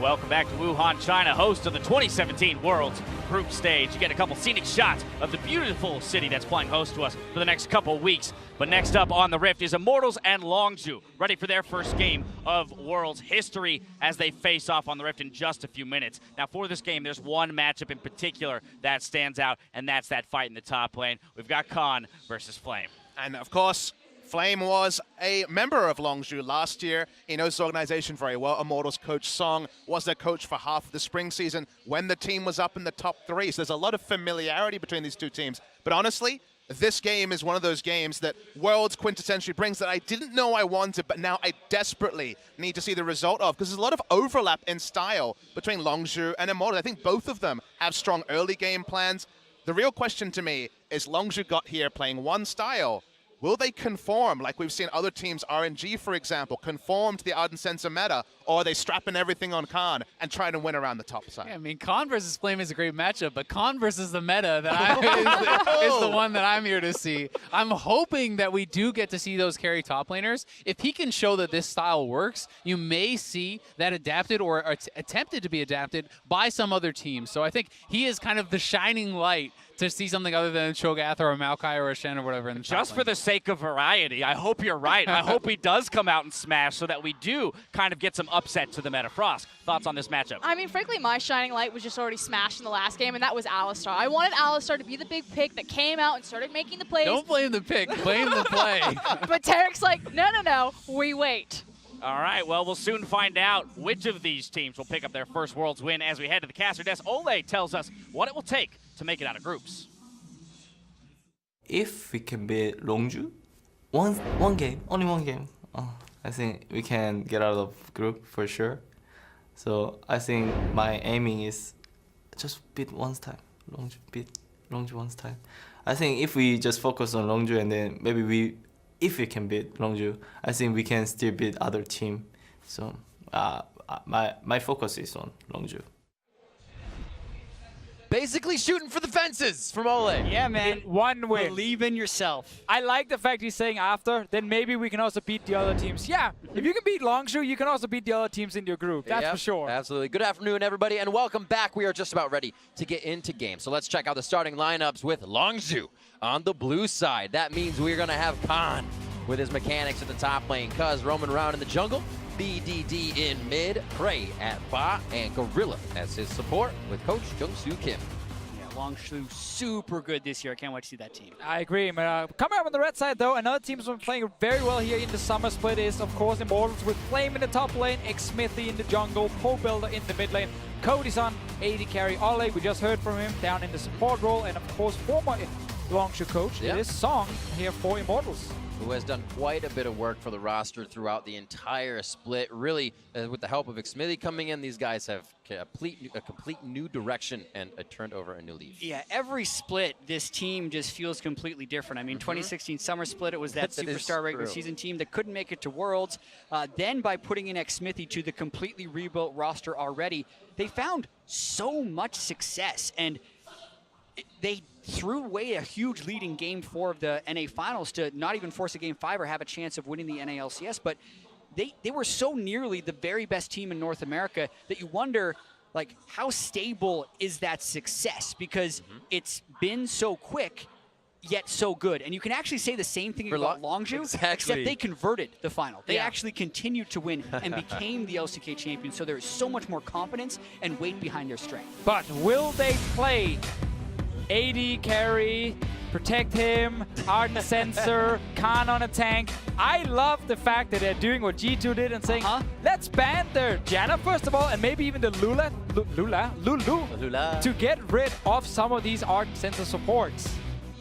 Welcome back to Wuhan, China, host of the 2017 Worlds Group Stage. You get a couple scenic shots of the beautiful city that's playing host to us for the next couple weeks. But next up on the Rift is Immortals and Longzhu, ready for their first game of Worlds history as they face off on the Rift in just a few minutes. Now for this game, there's one matchup in particular that stands out, and that's that fight in the top lane. We've got Khan versus Flame. And of course, Flame was a member of Longzhu last year. He knows the organization very well. Immortals coach Song was their coach for half of the spring season when the team was up in the top 3. So there's a lot of familiarity between these two teams. But honestly, this game is one of those games that Worlds quintessentially brings that I didn't know I wanted, but now I desperately need to see the result of, because there's a lot of overlap in style between Longzhu and Immortals. I think both of them have strong early game plans. The real question to me is Longzhu got here playing one style. Will they conform, like we've seen other teams, RNG for example, conform to the Ardent Sensor meta, or are they strapping everything on Khan and trying to win around the top side? Yeah, I mean, Khan versus Flame is a great matchup, but Khan versus the meta that is the one that I'm here to see. I'm hoping that we do get to see those carry top laners. If he can show that this style works, you may see that adapted or attempted to be adapted by some other team. So I think he is kind of the shining light to see something other than a Cho'Gath or a Maokai or a Shen or whatever. In the Just for the sake of variety, I hope you're right. I hope he does come out and smash so that we do kind of get some upset to the meta. Frost, thoughts on this matchup? I mean, frankly, my shining light was just already smashed in the last game, and that was Alistar. I wanted Alistar to be the big pick that came out and started making the plays. Don't blame the pick, blame the play. But Tarek's like, no, we wait. All right, well, we'll soon find out which of these teams will pick up their first Worlds win as we head to the caster desk. Ole tells us what it will take to make it out of groups. If we can beat Longzhu, one game, only one game, I think we can get out of group for sure. So I think my aiming is just beat one time, beat Longzhu one time. I think if we just focus on Longzhu and then maybe if we can beat Longzhu, I think we can still beat other team. So my focus is on Longzhu. Basically shooting for the fences from Ole. Yeah, man. One win. Believe in yourself. I like the fact he's saying after, then maybe we can also beat the other teams. Yeah, if you can beat Longzhu, you can also beat the other teams in your group. That's for sure. Absolutely. Good afternoon, everybody, and welcome back. We are just about ready to get into game. So let's check out the starting lineups with Longzhu on the blue side. That means we're going to have Khan with his mechanics at the top lane, Cuz roaming around in the jungle, BDD in mid, Prey at bot, and Gorilla as his support with Coach Jung-Soo Kim. Yeah, Longzhu super good this year. I can't wait to see that team. I agree. Coming up on the red side, though, another team who's been playing very well here in the summer split is, of course, Immortals with Flame in the top lane, Smithy in the jungle, Poe Builder in the mid lane, Cody's on AD carry, Ole, we just heard from him, down in the support role, and of course, former Longzhu coach, it is Song here for Immortals, who has done quite a bit of work for the roster throughout the entire split. Really, with the help of Smithy coming in, these guys have a complete new direction and turned over a new leaf. Yeah, every split, this team just feels completely different. I mean, 2016 summer split, it was that superstar regular season team that couldn't make it to Worlds. Then by putting in Smithy to the completely rebuilt roster already, they found so much success, and they threw away a huge lead in Game 4 of the NA Finals to not even force a Game 5 or have a chance of winning the NALCS, but they were so nearly the very best team in North America that you wonder, like, how stable is that success? Because it's been so quick, yet so good. And you can actually say the same thing about Longzhu, except they converted the final. They actually continued to win and became the LCK champion, so there is so much more confidence and weight behind their strength. But will they play AD carry, protect him, Ardent Sensor, Khan on a tank? I love the fact that they're doing what G2 did and saying, let's ban their Janna first of all, and maybe even the Lulu, to get rid of some of these Ardent Sensor supports.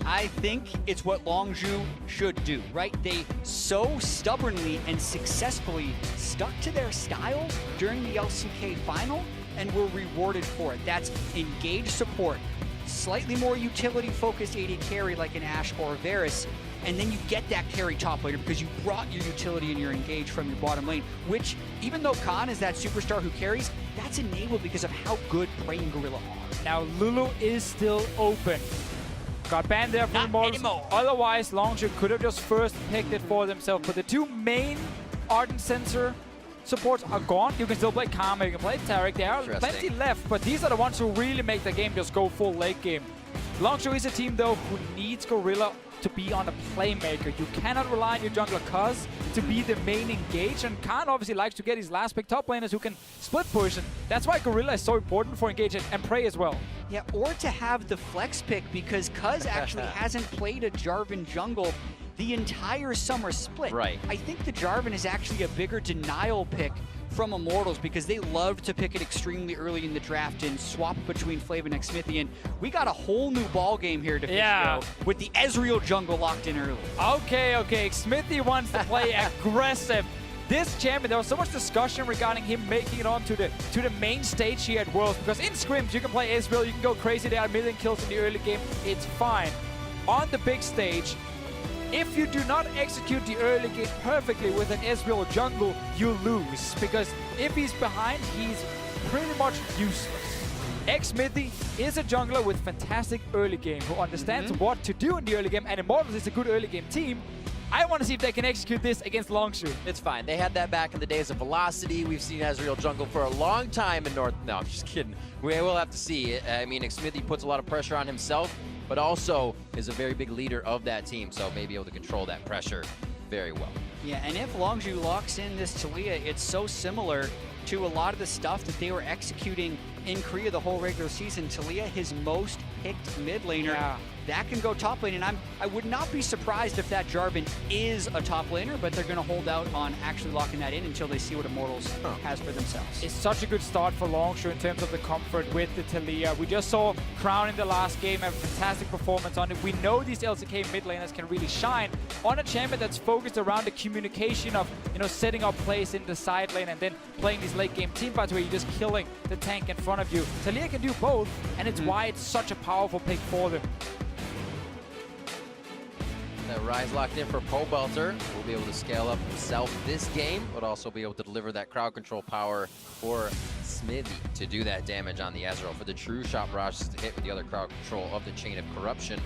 I think it's what Longzhu should do, right? They so stubbornly and successfully stuck to their style during the LCK final and were rewarded for it. That's engaged support, slightly more utility-focused AD carry like an Ashe or a Varus, and then you get that carry top laner because you brought your utility and your engage from your bottom lane, which, even though Khan is that superstar who carries, that's enabled because of how good Prey and Gorilla are. Now, Lulu is still open. Got banned there from Immortals. Otherwise, Longzhu could have just first picked it for themselves. But the two main Ardent Sensor supports are gone, you can still play Karma, you can play Tarek. There are plenty left, but these are the ones who really make the game just go full late game. Longzhu is a team, though, who needs Gorilla to be on a playmaker. You cannot rely on your jungler Cuz to be the main engage, and Khan obviously likes to get his last pick top laners who can split push, and that's why Gorilla is so important for engage and Prey as well. Yeah, or to have the flex pick, because Cuz actually hasn't played a Jarvan jungle the entire summer split. Right. I think the Jarvan is actually a bigger denial pick from Immortals because they love to pick it extremely early in the draft and swap between Flav and Xmithy, and we got a whole new ball game here to go with the Ezreal jungle locked in early. Okay, Xmithy wants to play aggressive. This champion, there was so much discussion regarding him making it on to the main stage here at Worlds, because in scrims you can play Ezreal, you can go crazy, there are a million kills in the early game, it's fine. On the big stage, if you do not execute the early game perfectly with an Ezreal jungle, you lose. Because if he's behind, he's pretty much useless. Xmithy is a jungler with fantastic early game, who understands what to do in the early game, and Immortals is a good early game team. I want to see if they can execute this against Longzhu. It's fine. They had that back in the days of Velocity. We've seen Ezreal jungle for a long time in North. No, I'm just kidding. We will have to see. I mean, Xmithy puts a lot of pressure on himself, but also is a very big leader of that team, so may be able to control that pressure very well. Yeah, and if Longzhu locks in this Taliyah, it's so similar to a lot of the stuff that they were executing in Korea the whole regular season. Taliyah, his most picked mid laner, that can go top lane, and I would not be surprised if that Jarvan is a top laner, but they're going to hold out on actually locking that in until they see what Immortals has for themselves. It's such a good start for Longzhu in terms of the comfort with the Taliyah. We just saw Crown in the last game have a fantastic performance on it. We know these LCK mid laners can really shine on a champion that's focused around the communication of, you know, setting up plays in the side lane and then playing these late game team fights where you're just killing the tank in front of you. Taliyah can do both, and it's why it's such a powerful pick for them. That Rise locked in for Pobelter. Will be able to scale up himself this game, but also be able to deliver that crowd control power for Smithy to do that damage on the Ezreal. For the true shot barrage to hit with the other crowd control of the Chain of Corruption.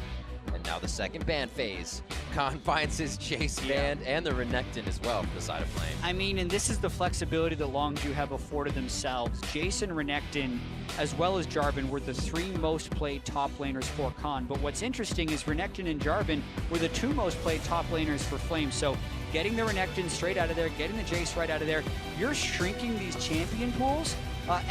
And now the second ban phase. Khan finds his Chase band and the Renekton as well for the side of Flame. I mean, and this is the flexibility that Longzhu have afforded themselves. Jason, Renekton, as well as Jarvan were the three most played top laners for Khan. But what's interesting is Renekton and Jarvan were the two most played top laners for Flame. So getting the Renekton straight out of there, getting the Jace right out of there, you're shrinking these champion pools.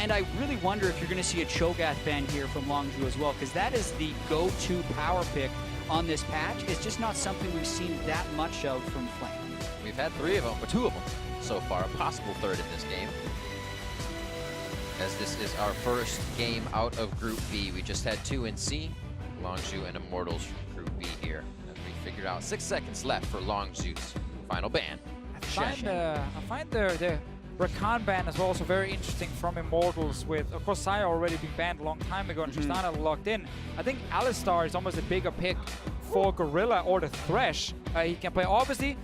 And I really wonder if you're going to see a Cho'Gath ban here from Longzhu as well, because that is the go-to power pick on this patch. It's just not something we've seen that much of from Flame. We've had three of them, or two of them so far, a possible third in this game. As this is our first game out of Group B. We just had two in C, Longzhu and Immortals from Group B here. As we figured out 6 seconds left for Longzhu's final ban. I find the Rakan ban is also very interesting from Immortals with, of course, Saya already been banned a long time ago and Tristana locked in. I think Alistar is almost a bigger pick for Gorilla or the Thresh. He can play, obviously,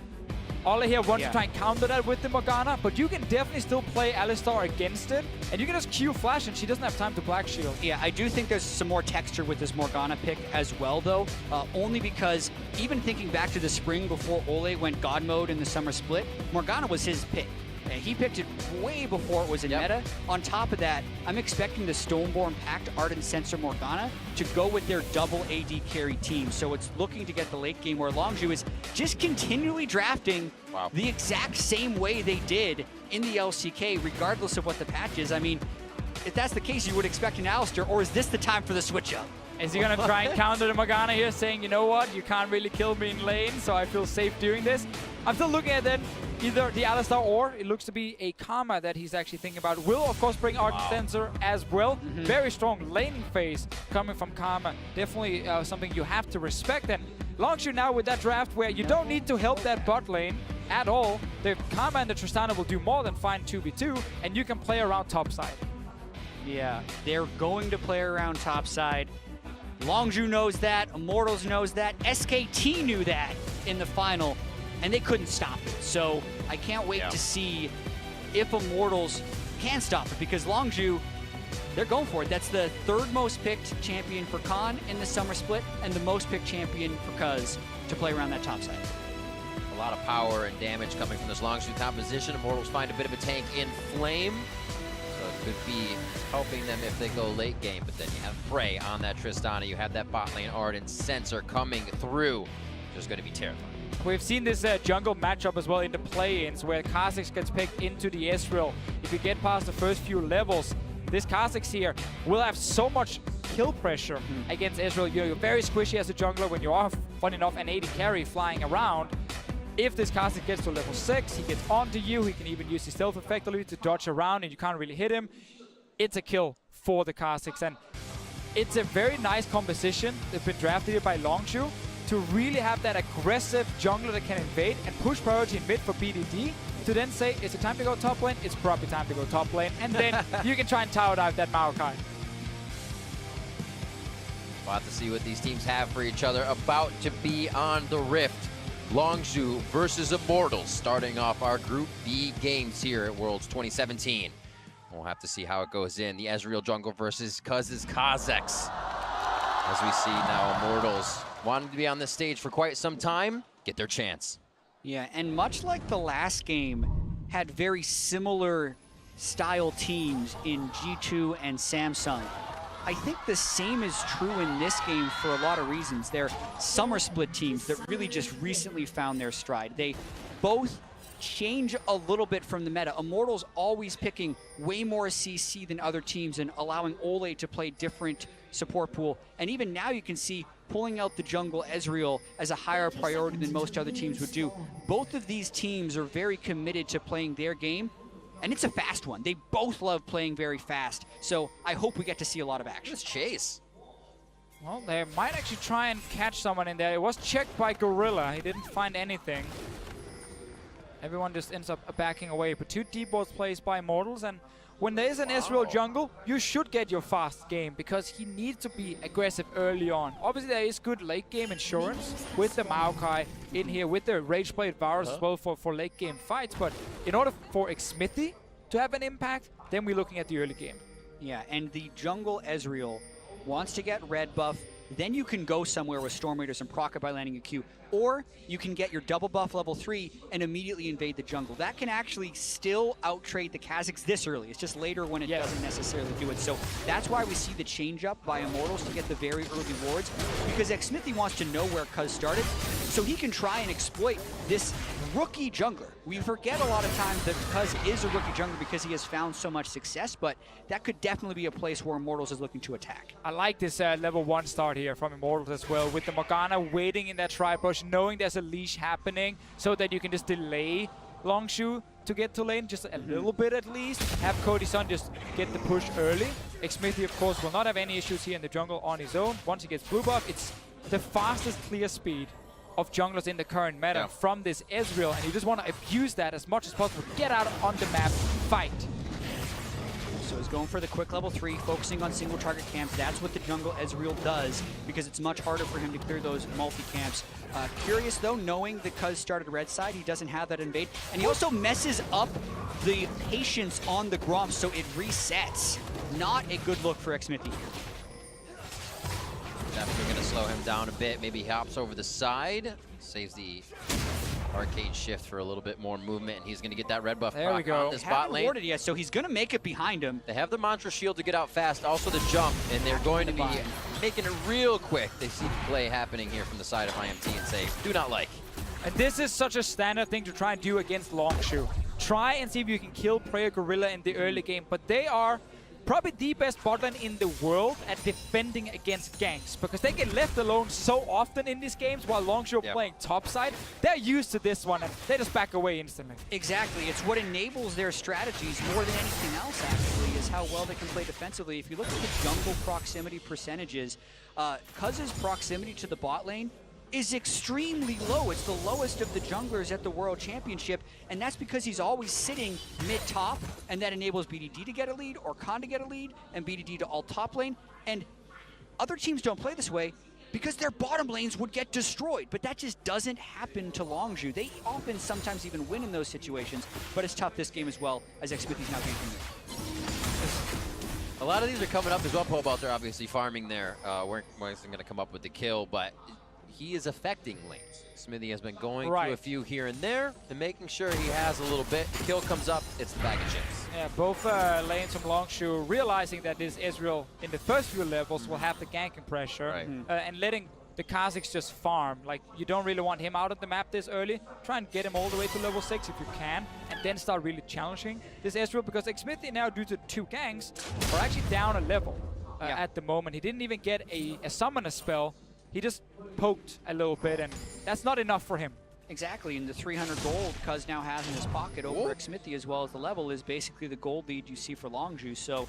Ole here wants to try and counter that with the Morgana, but you can definitely still play Alistar against it, and you can just Q flash and she doesn't have time to Black Shield. Yeah, I do think there's some more texture with this Morgana pick as well, though, only because even thinking back to the spring before Ole went God mode in the summer split, Morgana was his pick. He picked it way before it was in meta. On top of that, I'm expecting the Stoneborn Pact, Ardent Sensor, Morgana to go with their double AD carry team. So it's looking to get the late game where Longzhu is just continually drafting the exact same way they did in the LCK, regardless of what the patch is. I mean, if that's the case, you would expect an Alistar, or is this the time for the switch up? Is he going to try and counter the Morgana here, saying, you know what, you can't really kill me in lane, so I feel safe doing this? I'm still looking at then either the Alistar or it looks to be a Karma that he's actually thinking about. Will, of course, bring Ardent Sensor as well. Very strong laning phase coming from Karma. Definitely something you have to respect. And Longzhu now with that draft where you don't need to help that bot lane at all. The Karma and the Tristana will do more than fine 2v2, and you can play around topside. Yeah, they're going to play around topside. Longzhu knows that, Immortals knows that, SKT knew that in the final, and they couldn't stop it. So I can't wait to see if Immortals can stop it, because Longzhu, they're going for it. That's the third most picked champion for Khan in the summer split, and the most picked champion for Cuz to play around that top side. a lot of power and damage coming from this Longzhu composition. Immortals find a bit of a tank in Flame, so it could be helping them if they go late game. But then you have Frey on that Tristana. You have that bot lane Arden Sensor coming through. Just going to be terrifying. We've seen this jungle matchup as well in the play-ins where Kha'Zix gets picked into the Ezreal. If you get past the first few levels, this Kha'Zix here will have so much kill pressure against Ezreal. You're very squishy as a jungler when you are funny enough an AD carry flying around. If this Kha'Zix gets to level 6, he gets onto you, he can even use his stealth effectively to dodge around and you can't really hit him. It's a kill for the Kha'Zix, and it's a very nice composition. They've been drafted here by Longzhu to really have that aggressive jungler that can invade and push priority in mid for BDD, to then say, is it time to go top lane? It's probably time to go top lane. And then you can try and tower dive that Maokai. We'll have to see what these teams have for each other. About to be on the Rift. Longzhu versus Immortals, starting off our Group B games here at Worlds 2017. We'll have to see how it goes in. The Ezreal jungle versus Kha'Zix. As we see now, Immortals wanted to be on this stage for quite some time, get their chance. Yeah, and much like the last game, had very similar style teams in G2 and Samsung. I think the same is true in this game for a lot of reasons. They're summer split teams that really just recently found their stride. They both change a little bit from the meta. Immortals always picking way more CC than other teams and allowing Ole to play different support pool. And even now you can see pulling out the jungle Ezreal as a higher priority than most other teams would do. Both of these teams are very committed to playing their game, and it's a fast one. They both love playing very fast, so I hope we get to see a lot of action. Let's chase. Well, they might actually try and catch someone in there. It was checked by Gorilla. He didn't find anything. Everyone just ends up backing away. But 2 deep balls placed by Immortals, and when there is an Ezreal jungle, you should get your fast game because he needs to be aggressive early on. Obviously, there is good late game insurance with the Maokai in here, with the Rage Blade Varus as well for late game fights. But in order for Xmithie to have an impact, then we're looking at the early game. Yeah, and the jungle Ezreal wants to get red buff. Then you can go somewhere with Storm Raiders and proc it by landing a Q. Or you can get your double buff level 3 and immediately invade the jungle. That can actually still out-trade the Kha'Zix this early. It's just later when it doesn't necessarily do it. So that's why we see the change-up by Immortals to get the very early wards, because Xmithie wants to know where Cuz started, so he can try and exploit this rookie jungler. We forget a lot of times that Cuz is a rookie jungler because he has found so much success, but that could definitely be a place where Immortals is looking to attack. I like this level 1 start here from Immortals as well, with the Morgana waiting in that tri-push, knowing there's a leash happening, so that you can just delay Longzhu to get to lane, just a little bit at least. Have Cody Sun just get the push early. Xmithie, of course, will not have any issues here in the jungle on his own. Once he gets blue buff, it's the fastest clear speed of junglers in the current meta from this Ezreal, and you just want to abuse that as much as possible. Get out on the map, fight. So he's going for the quick level 3, focusing on single target camps. That's what the jungle Ezreal does, because it's much harder for him to clear those multi-camps. Curious though, knowing that Cuz started red side, he doesn't have that invade. And he also messes up the patience on the Gromp, so it resets. Not a good look for Xmithie here. Definitely going to slow him down a bit. Maybe he hops over the side, saves the arcade shift for a little bit more movement, and he's going to get that red buff there we go. on this bot lane. Warded yet, so he's going to make it behind him. They have the Mantra Shield to get out fast, also the jump, and they're going to be making it real quick. They see the play happening here from the side of IMT and say, do not like. And this is such a standard thing to try and do against Longzhu. Try and see if you can kill Prayer Gorilla in the early game, but they are probably the best bot lane in the world at defending against ganks, because they get left alone so often in these games while Longzhu are playing topside. They're used to this one, and they just back away instantly. Exactly. It's what enables their strategies more than anything else, actually, is how well they can play defensively. If you look at the jungle proximity percentages, Cuz's proximity to the bot lane is extremely low. It's the lowest of the junglers at the World Championship, and that's because he's always sitting mid-top, and that enables BDD to get a lead, or Khan to get a lead, and BDD to ult top lane. And other teams don't play this way because their bottom lanes would get destroyed, but that just doesn't happen to Longzhu. They often sometimes even win in those situations, but it's tough this game as well, as Xmithie's now ganking it. A lot of these are coming up as well. Pobalt are obviously farming there. Weren't going to come up with the kill, but he is affecting lanes. Smithy has been going Right. through a few here and there and making sure he has a little bit. The kill comes up, it's the bag of chips. Yeah, both lanes from Longzhu realizing that this Israel in the first few levels will have the ganking pressure Right. and letting the Kazakhs just farm. Like, you don't really want him out of the map this early. Try and get him all the way to level 6 if you can, and then start really challenging this Israel, because Xmithy now, due to 2 ganks, are actually down a level at the moment. He didn't even get a summoner spell. He just poked a little bit, and that's not enough for him. Exactly, and the 300 gold Cuz now has in his pocket over Xmithy as well as the level is basically the gold lead you see for Longzhu. So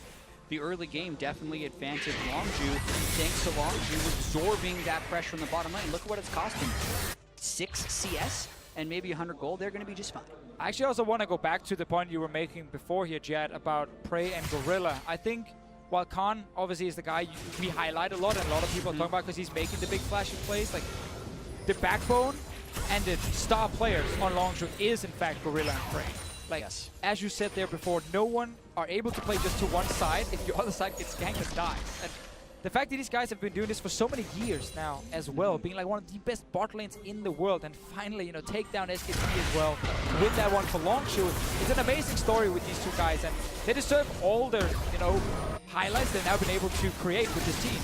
the early game definitely advantaged Longzhu, thanks to Longzhu absorbing that pressure in the bottom lane. Look at what it's cost him. 6 CS and maybe 100 gold. They're going to be just fine. I actually also want to go back to the point you were making before here, Jad, about Prey and Gorilla. I think while Khan obviously is the guy we highlight a lot and a lot of people are talking about because he's making the big flashy plays, like the backbone and the star players on Longzhu is in fact Gorilla and Prey. Like, as you said there before, no one are able to play just to one side if your other side gets ganked and dies. And the fact that these guys have been doing this for so many years now as well, being like one of the best bot lanes in the world, and finally, you know, take down SKT as well, win that one for Longzhu. It's an amazing story with these 2 guys, and they deserve all their, you know, highlights they've now been able to create with this team.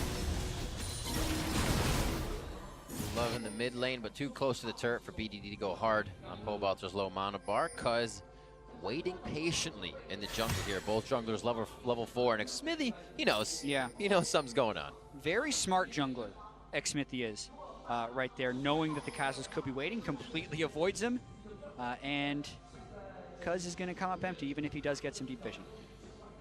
Love in the mid lane, but too close to the turret for BDD to go hard on Pobalter's low mana bar. Cuz waiting patiently in the jungle here. Both junglers level 4, and Xmithy, he knows. Yeah. He knows something's going on. Very smart jungler, Xmithy is right there, knowing that the Kazakhs could be waiting, completely avoids him, and Cuz is going to come up empty even if he does get some deep vision.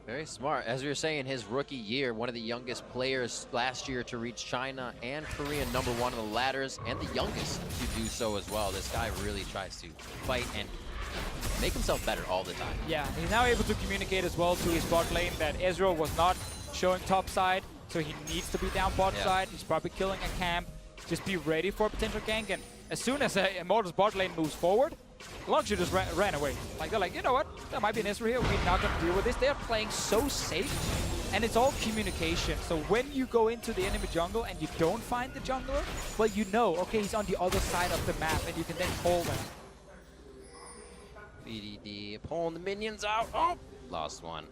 Very smart. As we were saying, his rookie year, one of the youngest players last year to reach China and Korea #1 on the ladders, and the youngest to do so as well. This guy really tries to fight and make himself better all the time. Yeah, he's now able to communicate as well to his bot lane that Ezreal was not showing top side, so he needs to be down bot side. He's probably killing a camp. Just be ready for a potential gank, and as soon as Immortals bot lane moves forward, Longzhu just ran away. Like, they're like, you know what? There might be an Ezreal here. We're not going to deal with this. They're playing so safe, and it's all communication. So when you go into the enemy jungle and you don't find the jungler, well, you know, okay, he's on the other side of the map, and you can then call them. BDD pulling the minions out. Oh, lost one.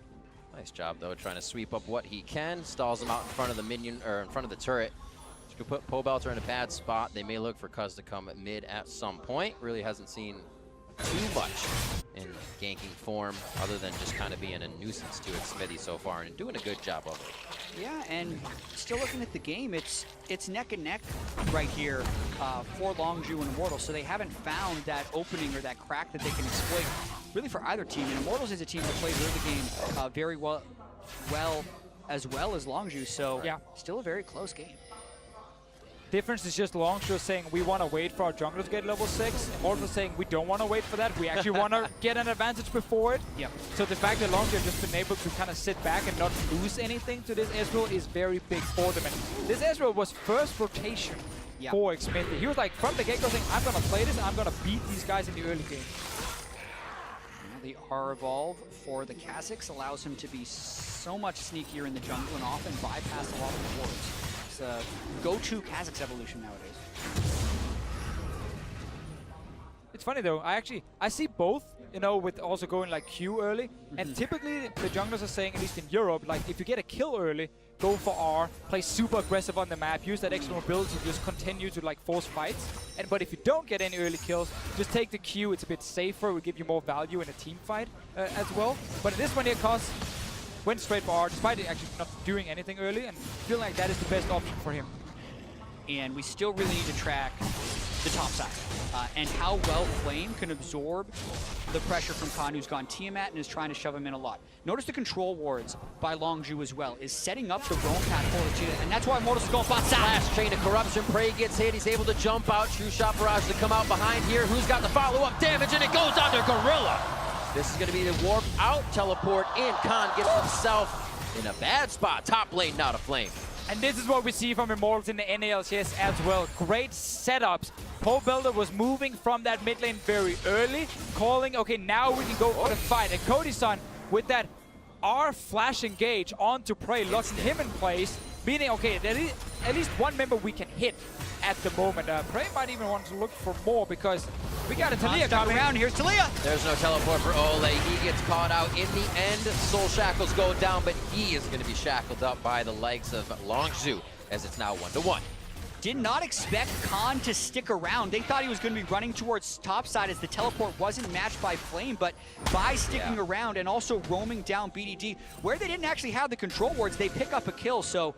Nice job though, trying to sweep up what he can. Stalls him out in front of the minion, or in front of the turret. To put Pobalter in a bad spot. They may look for Cuz to come at mid at some point. Really hasn't seen too much in ganking form, other than just kind of being a nuisance to Xmithy so far, and doing a good job of it. Yeah, and still looking at the game, it's neck and neck right here for Longzhu and Immortals, so they haven't found that opening or that crack that they can exploit really for either team. And Immortals is a team that plays early game very well as Longzhu, so still a very close game. Difference is just Longzhu saying we want to wait for our jungler to get level 6. Immortals saying we don't want to wait for that. We actually want to get an advantage before it. Yep. So the fact that Longzhu has just been able to kind of sit back and not lose anything to this Ezreal is very big for them. And this Ezreal was first rotation for Xmithy. He was like from the get-go saying, I'm going to play this and I'm going to beat these guys in the early game. The R evolve for the Kazakhs allows him to be so much sneakier in the jungle and often bypass a lot of the wards. Go-to Kazakhs evolution nowadays. It's funny though, I see both, you know, with also going like Q early, and typically the junglers are saying, at least in Europe, like if you get a kill early, go for R, play super aggressive on the map, use that extra mobility to just continue to like force fights. But if you don't get any early kills, just take the Q, it's a bit safer, will give you more value in a team fight as well. But in this one here, Cos went straight for R, despite actually not doing anything early, and feeling like that is the best option for him. And we still really need to track the top side and how well Flame can absorb the pressure from Khan, who's gone Tiamat and is trying to shove him in a lot. Notice the control wards by Longzhu as well is setting up the roam path for the Cheetah, and that's why Immortals is going bot side. Last chain of corruption. Prey gets hit. He's able to jump out. True Shot Barrage to come out behind here. Who's got the follow-up damage? And it goes under Gorilla. This is going to be the warp out, teleport in. Khan gets himself in a bad spot. Top lane now to Flame. And this is what we see from Immortals in the NALCS as well. Great setups. Pobalter was moving from that mid lane very early, calling, okay, now we can go for the fight. And Cody-san, with that R flash engage onto Prey, locking him in place, meaning, okay, at least one member we can hit at the moment. Prey might even want to look for more because we got a Talia coming around. Here's Talia. There's no teleport for Ole. He gets caught out in the end. Soul Shackles go down, but he is going to be shackled up by the likes of Longzhu as it's now 1-1. Did not expect Khan to stick around. They thought he was going to be running towards topside as the teleport wasn't matched by Flame, but by sticking around and also roaming down BDD, where they didn't actually have the control wards, they pick up a kill. So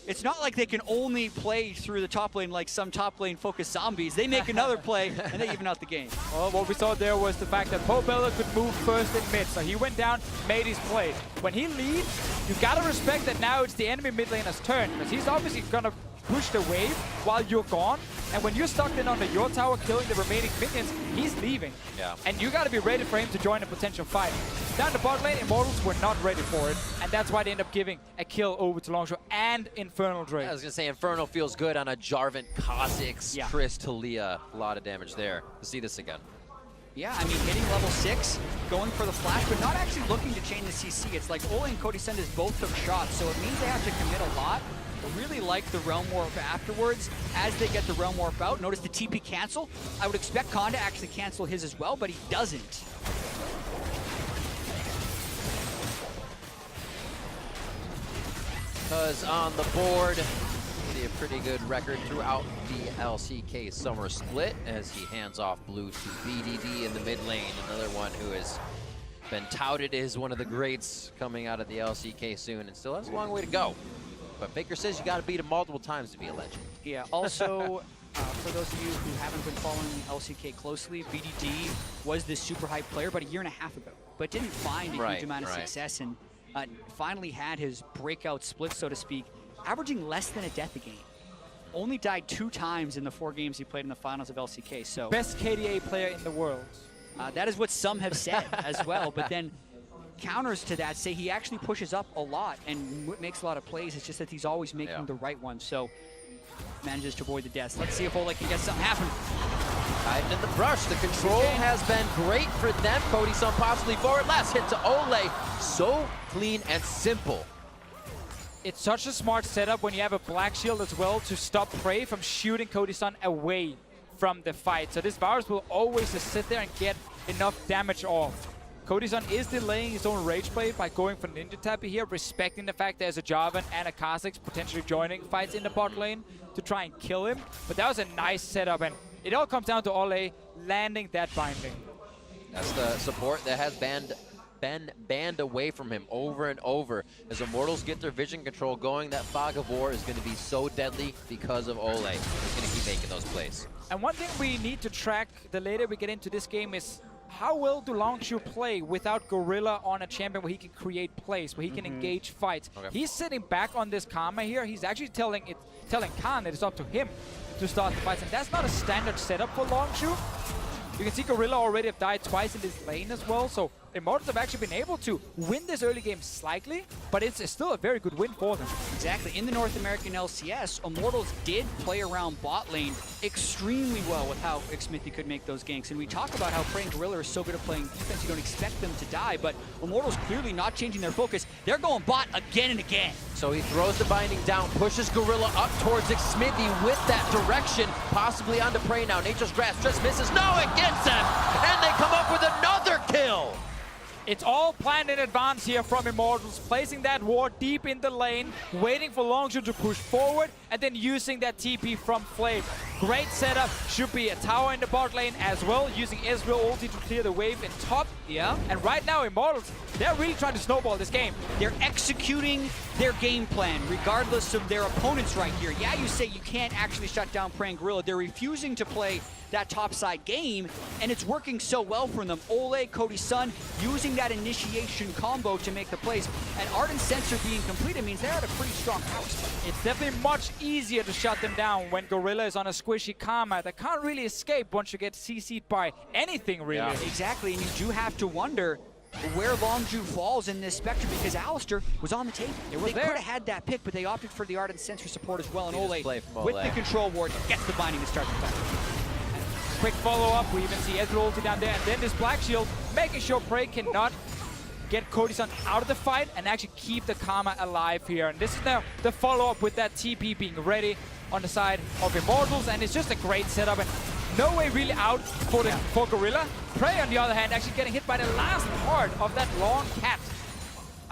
it's not like they can only play through the top lane like some top lane focused zombies. They make another play and they even out the game. Well, what we saw there was the fact that Pobella could move first in mid, so he went down, made his play. When he leads, you gotta respect that now it's the enemy mid laner's turn, because he's obviously gonna push the wave while you're gone, and when you're stuck in under your tower killing the remaining minions, he's leaving. Yeah. And you gotta be ready for him to join a potential fight. Down the bot lane, Immortals were not ready for it, and that's why they end up giving a kill over to Longzhu and Infernal Drake. I was going to say, Infernal feels good on a Jarvan, Kha'Zix, Triss, Talia. A lot of damage there. Let's see this again. Yeah, I mean, hitting level 6, going for the flash, but not actually looking to chain the CC. It's like Ole and Cody Senders both took shots, so it means they have to commit a lot. I really like the Realm Warp afterwards. As they get the Realm Warp out, notice the TP cancel. I would expect Khan to actually cancel his as well, but he doesn't. Because on the board, see a pretty good record throughout the LCK summer split as he hands off blue to BDD in the mid lane. Another one who has been touted as one of the greats coming out of the LCK soon and still has a long way to go. But Baker says you got to beat him multiple times to be a legend. Yeah, also, for those of you who haven't been following LCK closely, BDD was this super hype player about a year and a half ago, but didn't find a huge amount of success and finally had his breakout split, so to speak, averaging less than a death a game. Only died 2 times in the 4 games he played in the finals of LCK. So best KDA player in the world. That is what some have said as well, but then counters to that say he actually pushes up a lot and makes a lot of plays. It's just that he's always making the right ones. So manages to avoid the deaths. Let's see if Ole can get something happen. Hiding in the brush. The control has been great for them. Cody Sun possibly forward. Last hit to Ole. So clean and simple. It's such a smart setup when you have a Black Shield as well to stop Prey from shooting Cody Sun away from the fight. So this Varus will always just sit there and get enough damage off. Cody Sun is delaying his own rage play by going for Ninja Tap here, respecting the fact there's a Jarvan and a Kha'Zix potentially joining fights in the bot lane to try and kill him. But that was a nice setup, and it all comes down to Ole landing that binding. That's the support that has been banned away from him over and over. As Immortals get their vision control going, that Fog of War is going to be so deadly because of Ole. He's going to keep making those plays. And one thing we need to track the later we get into this game is how well do Longzhu play without Gorilla on a champion where he can create plays, where he can engage fights. He's sitting back on this Karma here. He's actually telling Khan that it's up to him to start the fights, and that's not a standard setup for Longzhu. You can see Gorilla already have died twice in this lane as well, so Immortals have actually been able to win this early game slightly, but it's still a very good win for them. Exactly. In the North American LCS, Immortals did play around bot lane extremely well with how Xmithie could make those ganks. And we talk about how Prey and Gorilla are so good at playing defense, you don't expect them to die, but Immortals clearly not changing their focus. They're going bot again and again. So he throws the binding down, pushes Gorilla up towards Xmithie with that direction, possibly onto Prey now. Nature's Grasp just misses. No, it gets him! And they come up with another kill! It's all planned in advance here from Immortals, placing that ward deep in the lane, waiting for Longzhu to push forward, and then using that TP from Flame. Great setup. Should be a tower in the bot lane as well, using Ezreal ulti to clear the wave in top. Yeah. And right now, Immortals, they're really trying to snowball this game. They're executing their game plan, regardless of their opponents right here. Yeah, you say you can't actually shut down Prey and Gorilla. They're refusing to play that topside game, and it's working so well for them. Ole, Cody Sun, using that initiation combo to make the plays, and Ardent Sensor being completed means they're at a pretty strong power split. It's definitely much easier to shut them down when Gorilla is on a squishy Karma that can't really escape once you get CC'd by anything, really. Yeah. Exactly, and you do have to wonder where Longzhu falls in this spectrum, because Alistar was on the table. They could have had that pick, but they opted for the Ardent Sensor support as well, and Ole, with the control ward, gets the binding to start the fight. Quick follow-up, we even see Ezreal ulti down there, and then this Black Shield, making sure Prey cannot get Cody-san out of the fight and actually keep the Karma alive here. And this is now the follow-up with that TP being ready on the side of Immortals, and it's just a great setup. And no way really out for Gorilla. Prey, on the other hand, actually getting hit by the last part of that long cat.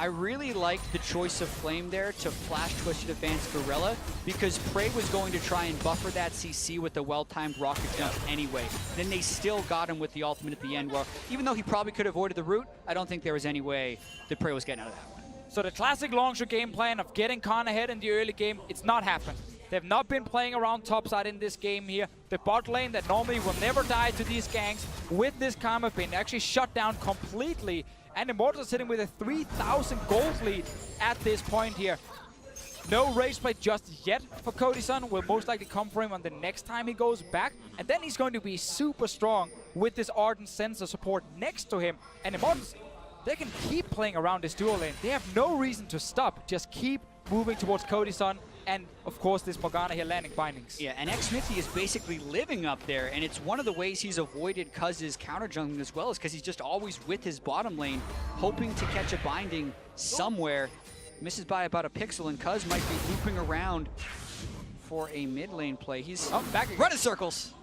I really liked the choice of Flame there to flash twist to advance Gorilla, because Prey was going to try and buffer that CC with the well-timed rocket jump anyway. Then they still got him with the ultimate at the end, where even though he probably could have avoided the route, I don't think there was any way that Prey was getting out of that one. So the classic Longzhu game plan of getting Khan ahead in the early game, it's not happened. They've not been playing around topside in this game here. The bot lane that normally will never die to these ganks, with this Karma pin, actually shut down completely. And Immortals are sitting with a 3,000 gold lead at this point here. No rage play just yet for Cody-san. Will most likely come for him on the next time he goes back. And then he's going to be super strong with this Ardent Sensor support next to him. And Immortals, they can keep playing around this dual lane. They have no reason to stop. Just keep moving towards Cody-san. And, of course, this Morgana here landing bindings. Yeah, and Xmithy is basically living up there, and it's one of the ways he's avoided Cuz's counter jungling as well, is because he's just always with his bottom lane, hoping to catch a binding somewhere. Misses by about a pixel, and Cuz might be looping around for a mid lane play. He's back again. Running circles.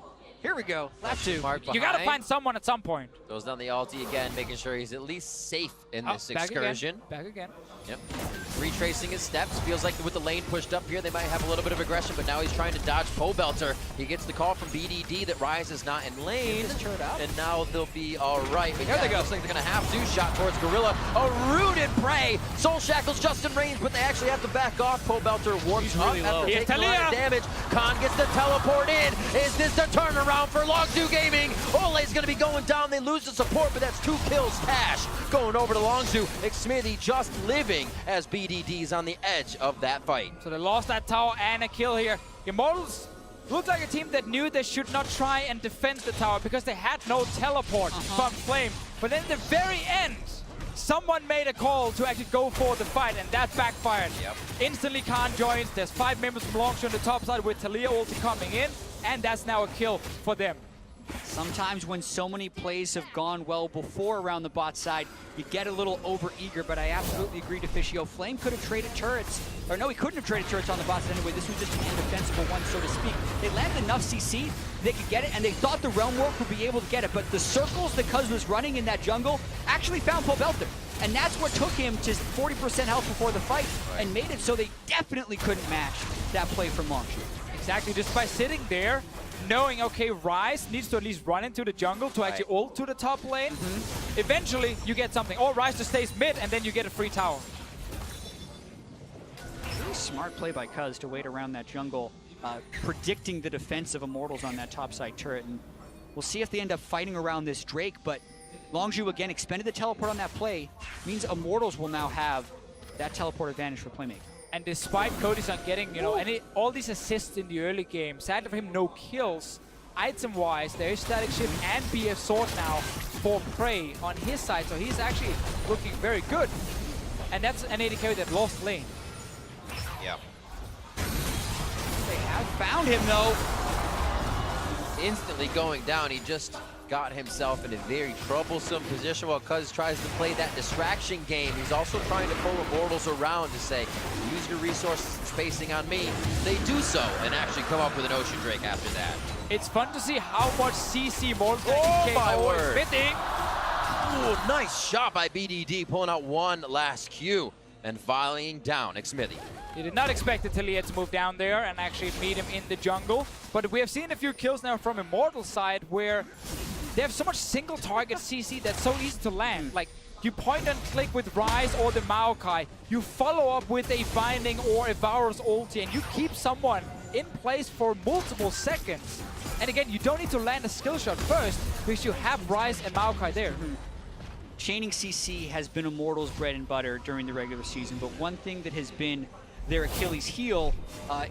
Here we go. Lap 2. You gotta find someone at some point. Goes down the ulti again, making sure he's at least safe in this excursion. Back again. Yep. Retracing his steps. Feels like with the lane pushed up here, they might have a little bit of aggression, but now he's trying to dodge Pole Belter. He gets the call from BDD that Rise is not in lane. And now they'll be all right. But there they go. Looks like they're going to have to. Shot towards Gorilla. A rooted Prey. Soul Shackles just in range, but they actually have to back off. Pole Belter warms up after taking a lot of damage. Khan gets the teleport in. Is this the turnaround for Longzhu Gaming? Ole's going to be going down. They lose the support, but that's 2 kills. Cash going over to Longzhu. Xmithy just living as BDD's on the edge of that fight. So they lost that tower and a kill here. Immortals looked like a team that knew they should not try and defend the tower because they had no teleport from Flame. But then at the very end, someone made a call to actually go for the fight, and that backfired. Instantly Khan joins. There's 5 members from Longzhu on the top side with Talia also coming in, and that's now a kill for them. Sometimes when so many plays have gone well before around the bot side, you get a little over-eager, but I absolutely agree to Fischio. Flame could have traded turrets, or no, he couldn't have traded turrets on the bot side anyway. This was just an indefensible one, so to speak. They landed enough CC, they could get it, and they thought the Realm Warp would be able to get it, but the circles that Cuz was running in that jungle actually found Pole Belter. And that's what took him to 40% health before the fight, and made it so they definitely couldn't match that play from Longzhu. Exactly, just by sitting there, knowing, okay, Rise needs to at least run into the jungle to actually ult to the top lane. Eventually, you get something. Or Rise just stays mid, and then you get a free tower. Really smart play by Cuz to wait around that jungle, predicting the defense of Immortals on that topside turret. And we'll see if they end up fighting around this Drake, but Longzhu, again, expended the teleport on that play. Means Immortals will now have that teleport advantage for playmaking. And despite Cody-san getting, you know, all these assists in the early game, sadly for him, no kills. Item-wise, there is Static Shift and BF Sword now for Prey on his side, so he's actually looking very good. And that's an AD carry that lost lane. Yeah. They have found him, though. Instantly going down. He just got himself in a very troublesome position while Cuz tries to play that distraction game. He's also trying to pull Immortals around to say, use your resources and spacing on me. They do so and actually come up with an Ocean Drake after that. It's fun to see how much CC Immortals my word. Fitting. Ooh, nice shot by BDD, pulling out one last Q and volleying down Xmithy. He did not expect the Talia to move down there and actually meet him in the jungle. But we have seen a few kills now from Immortals side where they have so much single target CC that's so easy to land. Like, you point and click with Rise or the Maokai, you follow up with a Binding or a Vaur's ulti, and you keep someone in place for multiple seconds. And again, you don't need to land a skill shot first because you have Rise and Maokai there. Chaining CC has been Immortals' bread and butter during the regular season, but one thing that has been their Achilles heel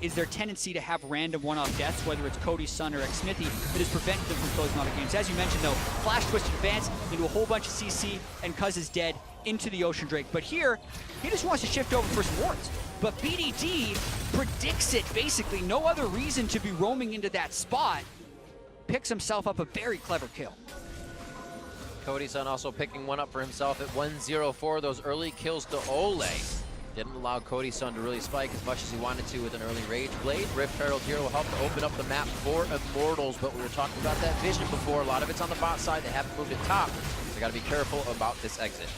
is their tendency to have random one-off deaths, whether it's Cody-san or Xmithy, that has prevented them from closing out of games. As you mentioned, though, flash twist advance into a whole bunch of CC, and Cuz is dead into the Ocean Drake. But here, he just wants to shift over for some wards. But BDD predicts it, basically. No other reason to be roaming into that spot. Picks himself up a very clever kill. Cody-san also picking one up for himself at 1-0-4. Those early kills to Ole didn't allow Cody-san to really spike as much as he wanted to with an early Rage Blade. Rift Herald here will help to open up the map for Immortals, but we were talking about that vision before. A lot of it's on the bot side. They haven't moved it top. So got to be careful about this exit.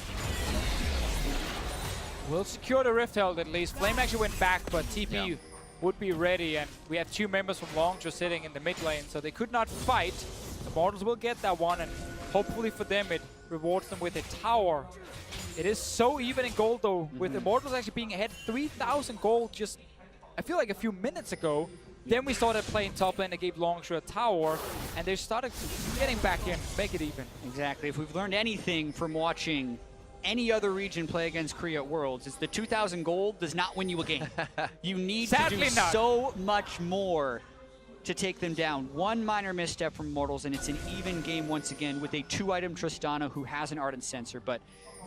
We'll secure the Rift Herald at least. Flame actually went back, but TP would be ready, and we have 2 members from Longzhu sitting in the mid lane, so they could not fight. The Immortals will get that one, and hopefully for them it rewards them with a tower. It is so even in gold though, with Immortals actually being ahead 3,000 gold just, I feel like a few minutes ago. Then we started playing top lane, they gave Longzhu a tower, and they started getting back in, make it even. Exactly. If we've learned anything from watching any other region play against Korea at Worlds, it's the 2,000 gold does not win you a game. You need to do so much more to take them down. One minor misstep from Immortals, and it's an even game once again with a 2-item Tristana who has an Ardent Sensor, but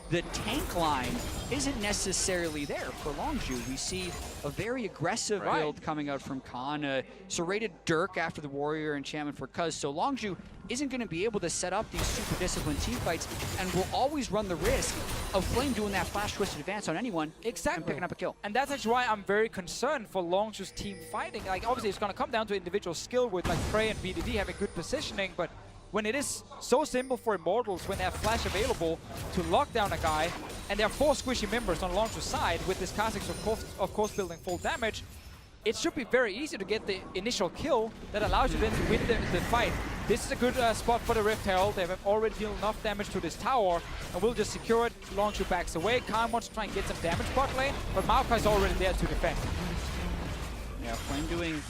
the tank line isn't necessarily there for Longzhu. We see a very aggressive build coming out from Khan, serrated Dirk after the Warrior enchantment for Cuz, so Longzhu isn't going to be able to set up these super disciplined team fights and will always run the risk of Flame doing that flash twisted advance on anyone and picking up a kill. And that's actually why I'm very concerned for Longzhu's team fighting. Like, obviously it's going to come down to individual skill with like Prey and BDD having good positioning, but when it is so simple for Immortals, when they have flash available to lock down a guy, and there are 4 squishy members on Longzhu's side with this Kha'Zix of course building full damage, it should be very easy to get the initial kill that allows you then to win the fight. This is a good spot for the Rift Herald. They have already dealt enough damage to this tower, and we'll just secure it. Longzhu backs away. Khan wants to try and get some damage bot lane, but Maokai's already there to defend. Yeah, Flame doing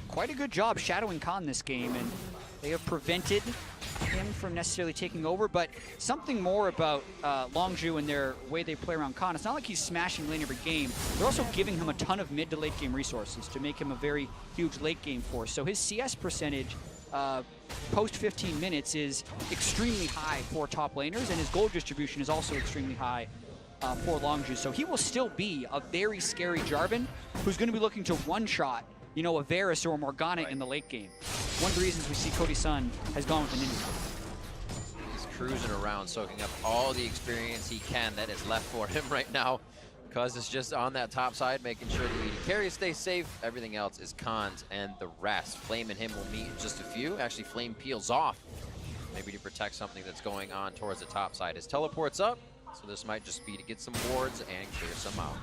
quite a good job shadowing Khan this game, and they have prevented him from necessarily taking over, but something more about Longzhu and their way they play around Khan. It's not like he's smashing lane every game. They're also giving him a ton of mid to late game resources to make him a very huge late game force. So his CS percentage post 15 minutes is extremely high for top laners, and his gold distribution is also extremely high for Longzhu. So he will still be a very scary Jarvan who's going to be looking to one-shot, you know, a Varus or a Morgana in the late game. One of the reasons we see Cody-san has gone with the Ninja. He's cruising around, soaking up all the experience he can that is left for him right now. Cuz is just on that top side, making sure the AD carry stays safe. Everything else is Khan's and the rest. Flame and him will meet in just a few. Actually, Flame peels off, maybe to protect something that's going on towards the top side. His teleport's up, so this might just be to get some wards and clear some out.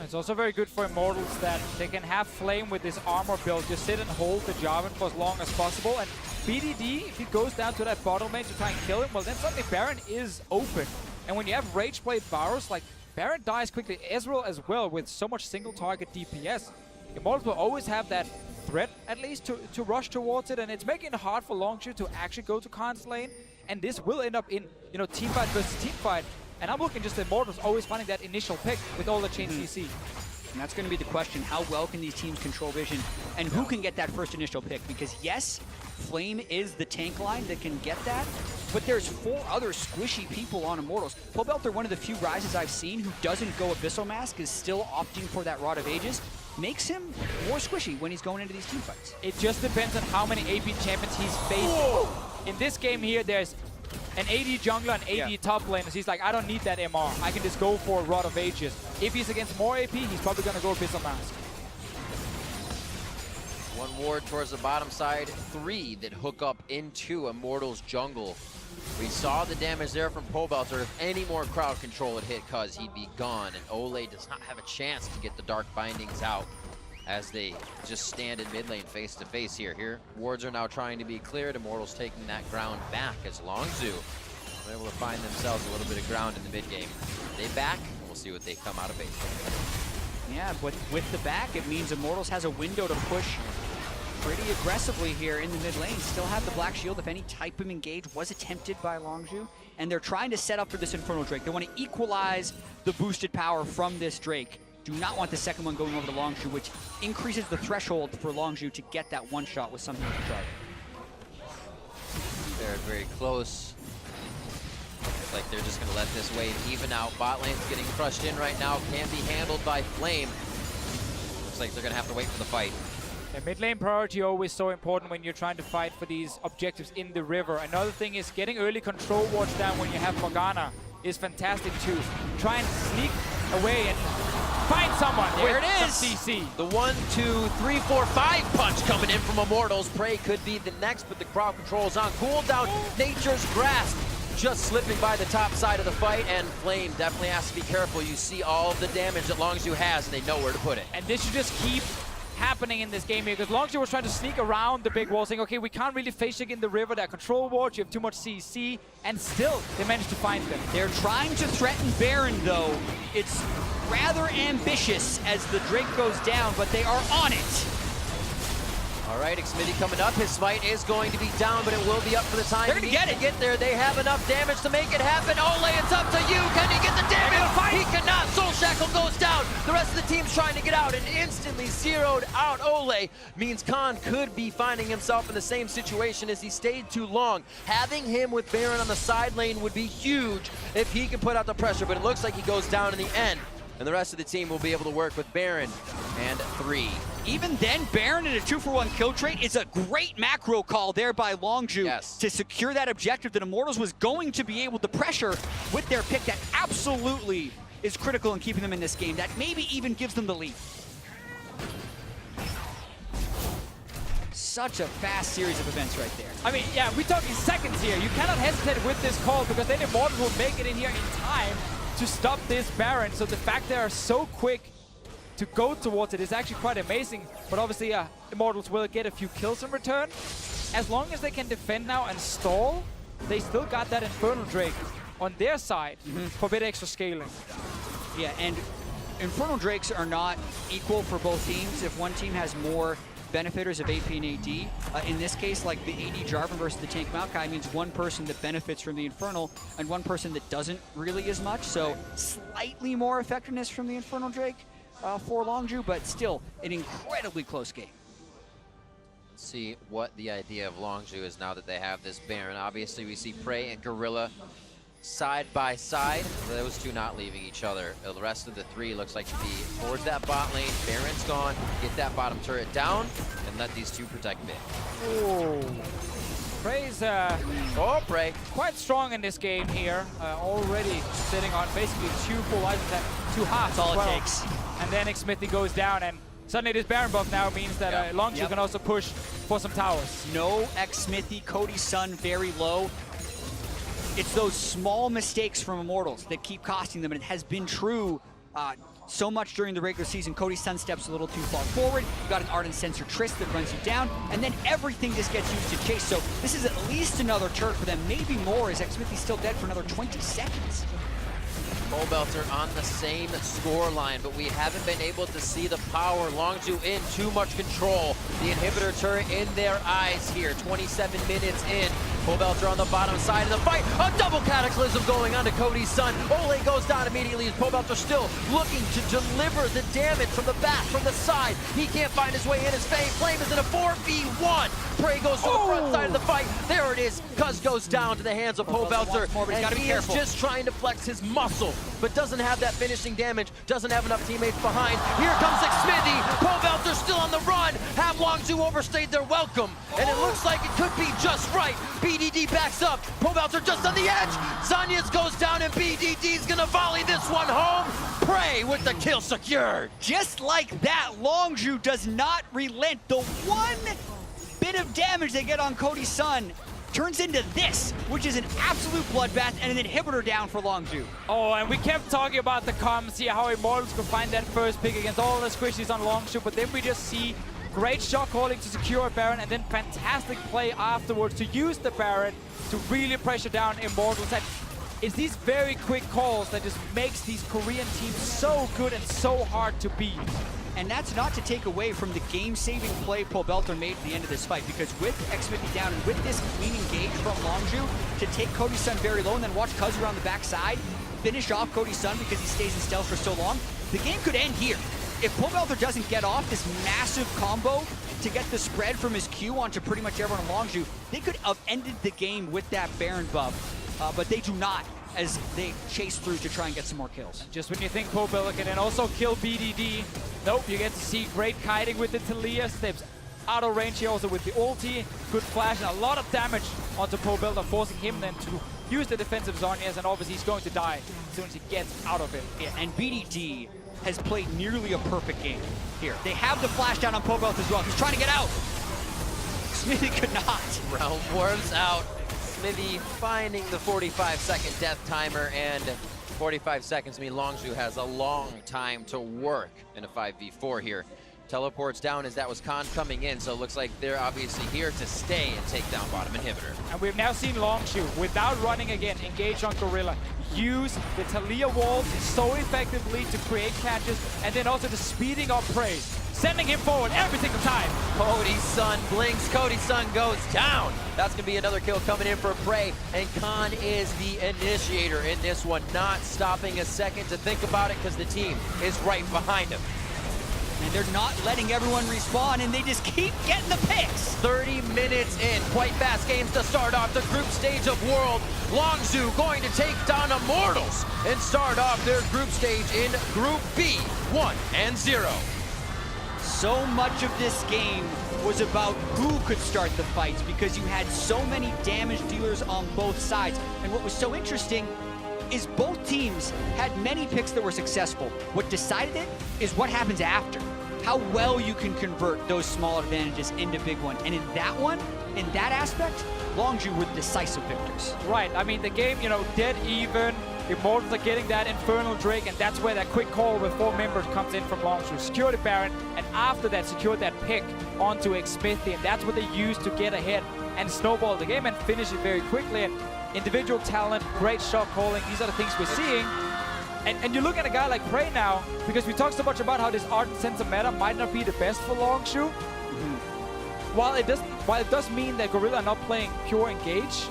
It's also very good for Immortals that they can have Flame with this armor build, just sit and hold the Jarvan for as long as possible. And BDD, if he goes down to that bottom lane to try and kill him, well then suddenly Baron is open. And when you have Rage Blade Varus, like Baron dies quickly, Ezreal as well with so much single target DPS. Immortals will always have that threat at least to rush towards it, and it's making it hard for Longzhu to actually go to Khan's lane. And this will end up in, you know, team fight versus team fight. And I'm looking just at Immortals always finding that initial pick with all the chain CC. And that's going to be the question. How well can these teams control vision? And who can get that first initial pick? Because yes, Flame is the tank line that can get that, but there's 4 other squishy people on Immortals. Pobelter, one of the few Rises I've seen who doesn't go Abyssal Mask, is still opting for that Rod of Ages. Makes him more squishy when he's going into these team fights. It just depends on how many AP champions he's facing. Whoa. In this game here, there's an AD jungler and AD top laners. He's like, I don't need that MR. I can just go for a Rod of Ages. If he's against more AP, he's probably going to go Abyssal Mask. One ward towards the bottom side, 3 that hook up into Immortals jungle. We saw the damage there from Pobelter. If any more crowd control had hit Cuz, he'd be gone. And Ole does not have a chance to get the Dark Bindings out as they just stand in mid lane face to face here. Wards are now trying to be cleared. Immortals taking that ground back as Longzhu are able to find themselves a little bit of ground in the mid game. They back, and we'll see what they come out of base. Yeah, but with the back, it means Immortals has a window to push pretty aggressively here in the mid lane. Still have the Black Shield if any type of engage was attempted by Longzhu. And they're trying to set up for this Infernal Drake. They want to equalize the boosted power from this Drake. Do not want the second one going over to Longzhu, which increases the threshold for Longzhu to get that one shot with something like a charge. They're very close. Looks like they're just going to let this wave even out. Bot lane's getting crushed in right now. Can be handled by Flame. Looks like they're going to have to wait for the fight. Yeah, mid lane priority always so important when you're trying to fight for these objectives in the river. Another thing is getting early control wards down when you have Morgana is fantastic too. Try and sneak away and find someone. There with it is. some CC. The 1, 2, 3, 4, 5 punch coming in from Immortals. Prey could be the next, but the crowd control is on. Cooldown, Nature's Grasp. Just slipping by the top side of the fight, and Flame definitely has to be careful. You see all of the damage that Longzhu has, and they know where to put it. And this should just keep happening in this game here, because Longzhu was trying to sneak around the big wall, saying, okay, we can't really face check in the river, that control ward, you have too much CC, and still they managed to find them. They're trying to threaten Baron, though. It's rather ambitious as the Drake goes down, but they are on it. All right, Xmitty coming up. His smite is going to be down, but it will be up for the time. They're gonna get it. Get there. They have enough damage to make it happen. Ole, it's up to you. Can he get the damage? He cannot. Soul Shackle goes down. The rest of the team's trying to get out, and instantly zeroed out Ole means Khan could be finding himself in the same situation as he stayed too long. Having him with Baron on the side lane would be huge if he can put out the pressure, but it looks like he goes down in the end. And the rest of the team will be able to work with Baron and 3. Even then, Baron in a 2-for-1 kill trait is a great macro call there by Longzhu to secure that objective that Immortals was going to be able to pressure with their pick that absolutely is critical in keeping them in this game. That maybe even gives them the lead. Such a fast series of events right there. I mean, yeah, we're talking seconds here. You cannot hesitate with this call, because then Immortals will make it in here in time to stop this Baron. So the fact they are so quick to go towards it is actually quite amazing. But obviously, Immortals will get a few kills in return. As long as they can defend now and stall, they still got that Infernal Drake on their side for a bit extra scaling. Yeah, and Infernal Drakes are not equal for both teams. If one team has more benefiters of AP and AD. In this case, like the AD Jarvan versus the tank Maokai means one person that benefits from the Infernal and one person that doesn't really as much. So slightly more effectiveness from the Infernal Drake for Longzhu, but still an incredibly close game. Let's see what the idea of Longzhu is now that they have this Baron. Obviously, we see Prey and Gorilla side by side. Those two not leaving each other. The rest of the 3 looks like to be towards that bot lane. Baron's gone. Get that bottom turret down and let these 2 protect mid. Oh, Prey's Prey. quite strong in this game here. Already sitting on basically 2 full items and 2 halves. That's all it takes. And then Xmithy goes down, and suddenly this Baron buff now means that Longzhu can also push for some towers. No Xmithy, Cody's Sun very low. It's those small mistakes from Immortals that keep costing them, and it has been true so much during the regular season. Cody's Sun steps a little too far forward. You've got an Ardent Sensor Trist that runs you down, and then everything just gets used to chase. So this is at least another turret for them, maybe more, as Xmithy's still dead for another 20 seconds. Belter on the same score line, but we haven't been able to see the power. Longzhu in too much control. The inhibitor turret in their eyes here. 27 minutes in. Belter on the bottom side of the fight. A double cataclysm going on to Cody's Sun. Ole goes down immediately as Belter still looking to deliver the damage from the back, from the side. He can't find his way in. His Flame is in a 4v1. Prey goes to the front side of the fight. There it is. Cuz goes down to the hands of Belter. And he is just trying to flex his muscle, but doesn't have that finishing damage, doesn't have enough teammates behind. Here comes Xmithy. Belter still on the run. Have Longzhu overstayed their welcome, and it looks like it could be just right. BDD backs up. Belter just on the edge. Zanyas goes down, and BDD's gonna volley this one home. Prey with the kill secured. Just like that, Longzhu does not relent. The one bit of damage they get on Cody's Sun turns into this, which is an absolute bloodbath and an inhibitor down for Longzhu. Oh, and we kept talking about the comms here, how Immortals could find that first pick against all the squishies on Longzhu, but then we just see great shot calling to secure Baron, and then fantastic play afterwards to use the Baron to really pressure down Immortals. And it's these very quick calls that just makes these Korean teams so good and so hard to beat. And that's not to take away from the game-saving play Belter made at the end of this fight, because with Xmithy down and with this clean engage from Longzhu to take Cody's Sun very low and then watch Cuz around the backside finish off Cody's Sun because he stays in stealth for so long, the game could end here. If Belter doesn't get off this massive combo to get the spread from his Q onto pretty much everyone on Longzhu, they could have ended the game with that Baron buff, but they do not, as they chase through to try and get some more kills. Just when you think Belter can then also kill BDD, nope, you get to see great kiting with the Talia, steps out of range here also with the ulti. Good flash and a lot of damage onto Pro Builder, forcing him then to use the defensive Zhonya's, and obviously he's going to die as soon as he gets out of it. Yeah, and BDD has played nearly a perfect game here. They have the flash down on Pro Builder as well. He's trying to get out. Smithy could not. Realm warms out. Smithy finding the 45-second death timer, and 45 seconds mean Longzhu has a long time to work in a 5v4 here. Teleports down as that was Khan coming in, so it looks like they're obviously here to stay and take down bottom inhibitor. And we've now seen Longzhu, without running again, engage on Gorilla, use the Talia walls so effectively to create catches, and then also the speeding up Prey, sending him forward every single time. Cody's son blinks, Cody's son goes down. That's gonna be another kill coming in for Prey, and Khan is the initiator in this one, not stopping a second to think about it because the team is right behind him. And they're not letting everyone respawn, and they just keep getting the picks. 30 minutes in, quite fast games to start off the group stage of World. Longzhu going to take down Immortals and start off their group stage in Group B, 1-0. So much of this game was about who could start the fights because you had so many damage dealers on both sides. And what was so interesting is both teams had many picks that were successful. What decided it is what happens after. How well you can convert those small advantages into big ones. And in that one, in that aspect, Longzhu were the decisive victors. Right, I mean, the game, you know, dead even. Immortals are getting that Infernal Drake, and that's where that quick call with 4 members comes in from Longzhu. Secure the Baron, and after that, secure that pick onto Xmithy, and that's what they use to get ahead and snowball the game and finish it very quickly. And individual talent, great shot calling, these are the things we're seeing. And you look at a guy like Prey now, because we talked so much about how this Ardent Sensor meta might not be the best for Longzhu. While it does mean that Gorilla are not playing pure engage,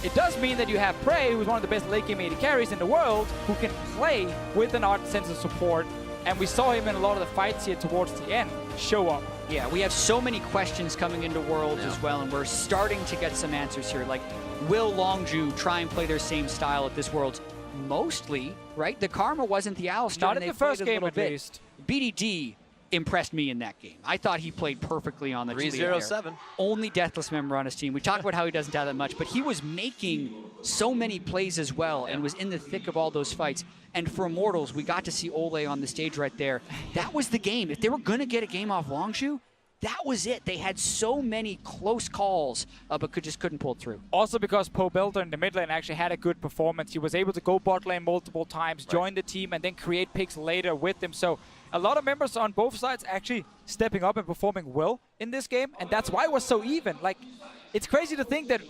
it does mean that you have Prey, who's one of the best late game AD carries in the world, who can play with an Ardent Sensor support. And we saw him in a lot of the fights here towards the end show up. Yeah, we have so many questions coming into Worlds as well, and we're starting to get some answers here. Like, will Longzhu try and play their same style at this Worlds? Mostly, right? The Karma wasn't the Alistar. Not in the first game, at least. BDD impressed me in that game. I thought he played perfectly on the 307. Only Deathless member on his team. We talked about how he doesn't have that much, but he was making so many plays as well and was in the thick of all those fights. And for Immortals, we got to see Ole on the stage right there. That was the game. If they were going to get a game off Longzhu, that was it. They had so many close calls, but just couldn't pull through. Also because Poe Belter in the mid lane actually had a good performance. He was able to go bot lane multiple times, join the team, and then create picks later with them. So a lot of members on both sides actually stepping up and performing well in this game, and that's why it was so even. Like, it's crazy to think that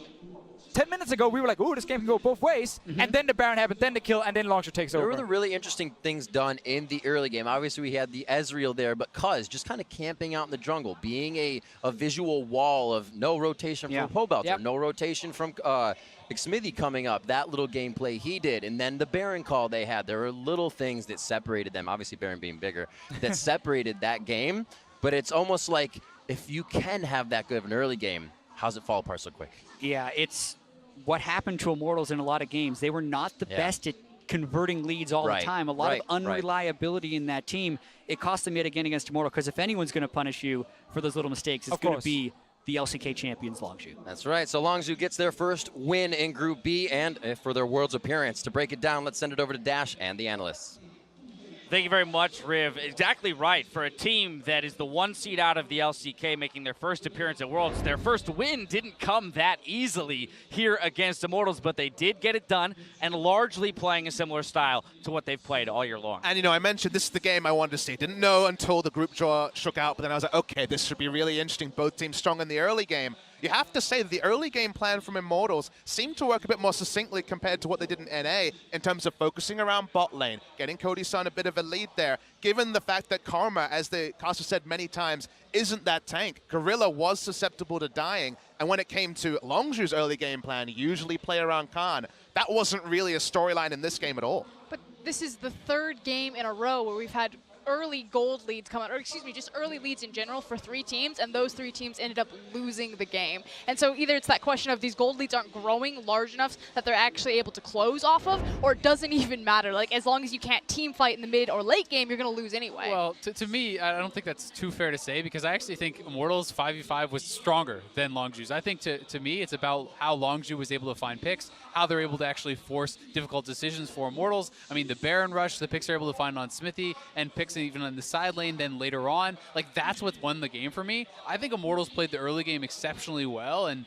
10 minutes ago, we were like, ooh, this game can go both ways. And then the Baron happened, then the kill, and then Longzhu takes over. There were the really interesting things done in the early game. Obviously, we had the Ezreal there, but Cuz just kind of camping out in the jungle, being a visual wall of no rotation from Pobelter, no rotation from Xmithy coming up. That little gameplay he did. And then the Baron call they had. There were little things that separated them, obviously Baron being bigger, that separated that game. But it's almost like if you can have that good of an early game, how's it fall apart so quick? Yeah, it's what happened to Immortals in a lot of games. They were not the best at converting leads all the time. A lot of unreliability in that team. It cost them yet again against Immortal, because if anyone's going to punish you for those little mistakes, it's going to be the LCK champions, Longzhu. That's right. So Longzhu gets their first win in Group B, and for their Worlds appearance. To break it down, let's send it over to Dash and the analysts. Thank you very much, Riv. Exactly right. For a team that is the 1 seed out of the LCK making their first appearance at Worlds, their first win didn't come that easily here against Immortals, but they did get it done, and largely playing a similar style to what they've played all year long. And, you know, I mentioned this is the game I wanted to see. Didn't know until the group draw shook out, but then I was like, okay, this should be really interesting. Both teams strong in the early game. You have to say that the early game plan from Immortals seemed to work a bit more succinctly compared to what they did in NA in terms of focusing around bot lane, getting Cody's son a bit of a lead there, given the fact that Karma, as the caster said many times, isn't that tank. Gorilla was susceptible to dying, and when it came to Longzhu's early game plan, usually play around Khan, that wasn't really a storyline in this game at all. But this is the third game in a row where we've had early gold leads come out, or excuse me, just early leads in general for 3 teams, and those 3 teams ended up losing the game. And so either it's that question of these gold leads aren't growing large enough that they're actually able to close off of, or it doesn't even matter. Like, as long as you can't team fight in the mid or late game, you're going to lose anyway. Well, to me, I don't think that's too fair to say, because I actually think Immortals 5v5 was stronger than Longzhu's. I think to me, it's about how Longzhu was able to find picks, how they're able to actually force difficult decisions for Immortals. I mean, the Baron rush, the picks they're able to find on Smithy, and picks even on the side lane, then later on, like, that's what won the game for me. I think Immortals played the early game exceptionally well, and